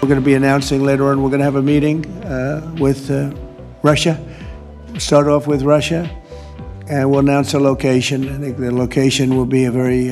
We're going to be announcing later on, we're going to have a meeting with Russia. Start off with Russia, and we'll announce a location. I think the location will be a very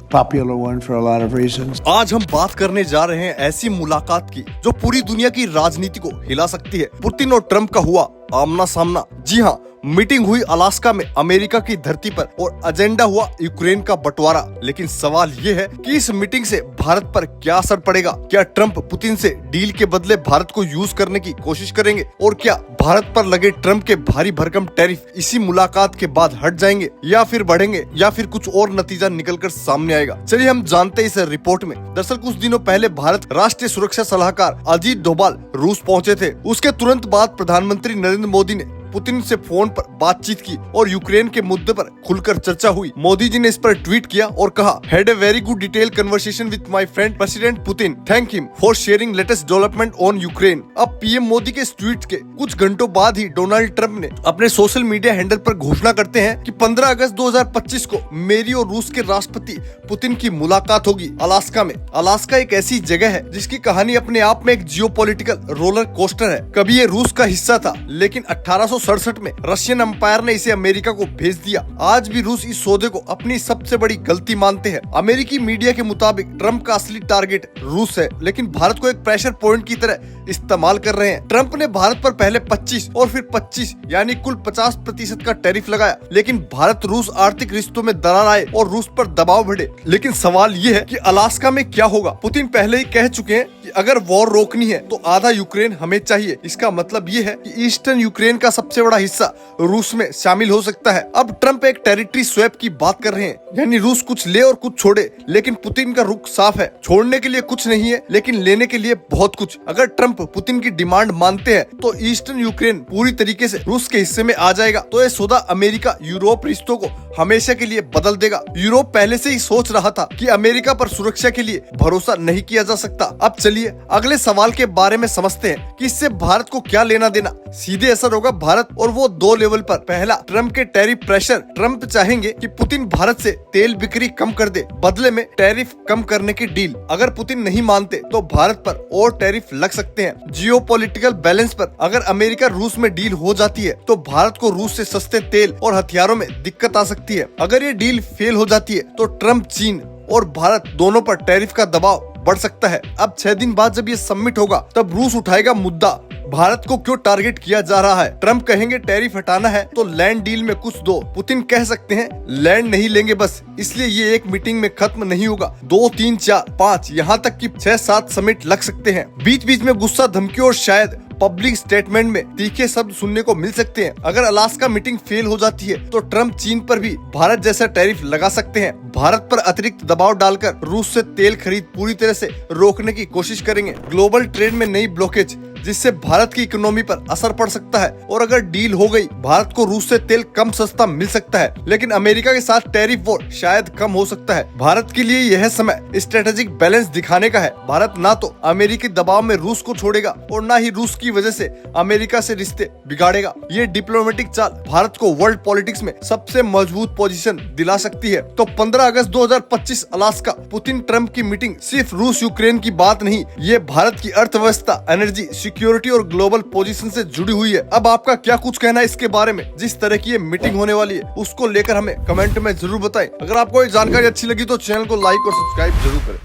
popular one for a lot of reasons. आज हम बात करने जा रहे हैं ऐसी मुलाकात की जो पूरी दुनिया की राजनीति को हिला सकती है। पुतिन और ट्रंप का हुआ आमना सामना। जी हाँ, मीटिंग हुई अलास्का में अमेरिका की धरती पर और एजेंडा हुआ यूक्रेन का बंटवारा। लेकिन सवाल ये है कि इस मीटिंग से भारत पर क्या असर पड़ेगा? क्या ट्रंप पुतिन से डील के बदले भारत को यूज करने की कोशिश करेंगे? और क्या भारत पर लगे ट्रंप के भारी भरकम टैरिफ इसी मुलाकात के बाद हट जाएंगे या फिर बढ़ेंगे या फिर कुछ और नतीजा निकलकर सामने आएगा? चलिए हम जानते हैं इस रिपोर्ट में। दरअसल कुछ दिनों पहले भारत राष्ट्रीय सुरक्षा सलाहकार अजीत डोभाल रूस पहुंचे थे। उसके तुरंत बाद प्रधानमंत्री नरेंद्र मोदी ने पुतिन से फोन पर बातचीत की और यूक्रेन के मुद्दे पर खुलकर चर्चा हुई। मोदी जी ने इस पर ट्वीट किया और कहा, had a very good detail conversation with my friend president Putin, thank him for sharing latest development on Ukraine. अब पीएम मोदी के इस ट्वीट के कुछ घंटों बाद ही डोनाल्ड ट्रंप ने अपने सोशल मीडिया हैंडल पर घोषणा करते हैं कि 15 अगस्त 2025 को मेरी और रूस के राष्ट्रपति पुतिन की मुलाकात होगी अलास्का में। अलास्का एक ऐसी जगह है जिसकी कहानी अपने आप में एक जियोपॉलिटिकल रोलर कोस्टर है। कभी ये रूस का हिस्सा था, लेकिन 1867 में रशियन एम्पायर ने इसे अमेरिका को भेज दिया। आज भी रूस इस सौदे को अपनी सबसे बड़ी गलती मानते हैं। अमेरिकी मीडिया के मुताबिक ट्रंप का असली टारगेट रूस है, लेकिन भारत को एक प्रेशर पॉइंट की तरह इस्तेमाल कर रहे हैं। ट्रंप ने भारत पर पहले 25 और फिर 25 यानी कुल 50% का टैरिफ लगाया, लेकिन भारत रूस आर्थिक रिश्तों में दरार आए और रूस पर दबाव बढ़े। लेकिन सवाल ये है कि अलास्का में क्या होगा? पुतिन पहले ही कह चुके हैं कि अगर वॉर रोकनी है तो आधा यूक्रेन हमें चाहिए। इसका मतलब ये है कि ईस्टर्न यूक्रेन का सबसे बड़ा हिस्सा रूस में शामिल हो सकता है। अब ट्रंप एक टेरिटरी स्वैप की बात कर रहे हैं, यानी रूस कुछ ले और कुछ छोड़े, लेकिन पुतिन का रुख साफ है, छोड़ने के लिए कुछ नहीं है, लेकिन लेने के लिए बहुत कुछ। अगर ट्रंप पुतिन की डिमांड मानते हैं तो ईस्टर्न यूक्रेन पूरी तरीके से रूस के हिस्से में आ जाएगा। तो ये सौदा अमेरिका यूरोप रिश्तों को हमेशा के लिए बदल देगा। यूरोप पहले से ही सोच रहा था कि अमेरिका पर सुरक्षा के लिए भरोसा नहीं किया जा सकता। अब चलिए अगले सवाल के बारे में समझते हैं कि इससे भारत को क्या लेना देना। सीधे असर होगा भारत और वो दो लेवल पर। पहला, ट्रंप के टैरिफ प्रेशर। ट्रंप चाहेंगे कि पुतिन भारत से तेल बिक्री कम कर दे, बदले में टैरिफ कम करने की डील। अगर पुतिन नहीं मानते तो भारत पर और टैरिफ लग सकते हैं। जियोपॉलिटिकल बैलेंस पर, अगर अमेरिका रूस में डील हो जाती है तो भारत को रूस से सस्ते तेल और हथियारों में दिक्कत आ सकती है। अगर ये डील फेल हो जाती है तो ट्रंप, चीन और भारत दोनों पर टैरिफ का दबाव बढ़ सकता है। अब 6 दिन बाद जब ये समिट होगा तब रूस उठाएगा मुद्दा, भारत को क्यों टारगेट किया जा रहा है। ट्रंप कहेंगे टैरिफ हटाना है तो लैंड डील में कुछ दो। पुतिन कह सकते हैं लैंड नहीं लेंगे बस। इसलिए ये एक मीटिंग में खत्म नहीं होगा। 2, 3, 4, 5 यहाँ तक कि 6-7 समिट लग सकते हैं। बीच बीच में गुस्सा, धमकी और शायद पब्लिक स्टेटमेंट में तीखे शब्द सुनने को मिल सकते हैं। अगर अलास्का मीटिंग फेल हो जाती है तो ट्रंप चीन पर भी भारत जैसा टैरिफ लगा सकते हैं। भारत पर अतिरिक्त दबाव डालकर रूस से तेल खरीद पूरी तरह से रोकने की कोशिश करेंगे। ग्लोबल ट्रेड में नई ब्लॉकेज, जिससे भारत की इकोनॉमी पर असर पड़ सकता है। और अगर डील हो गई, भारत को रूस से तेल कम सस्ता मिल सकता है, लेकिन अमेरिका के साथ टैरिफ वॉर शायद कम हो सकता है। भारत के लिए यह समय स्ट्रेटेजिक बैलेंस दिखाने का है। भारत ना तो अमेरिकी दबाव में रूस को छोड़ेगा और ना ही रूस की वजह से अमेरिका से रिश्ते बिगाड़ेगा। ये डिप्लोमेटिक चाल भारत को वर्ल्ड पॉलिटिक्स में सबसे मजबूत पोजीशन दिला सकती है। तो 15 अगस्त 2025 अलास्का, पुतिन ट्रंप की मीटिंग सिर्फ रूस यूक्रेन की बात नहीं, ये भारत की अर्थव्यवस्था, एनर्जी, सिक्योरिटी और ग्लोबल पोजीशन से जुड़ी हुई है। अब आपका क्या कुछ कहना है इसके बारे में? जिस तरह की ये मीटिंग होने वाली है उसको लेकर हमें कमेंट में जरूर बताएं। अगर आपको ये जानकारी अच्छी लगी तो चैनल को लाइक और सब्सक्राइब जरूर करें।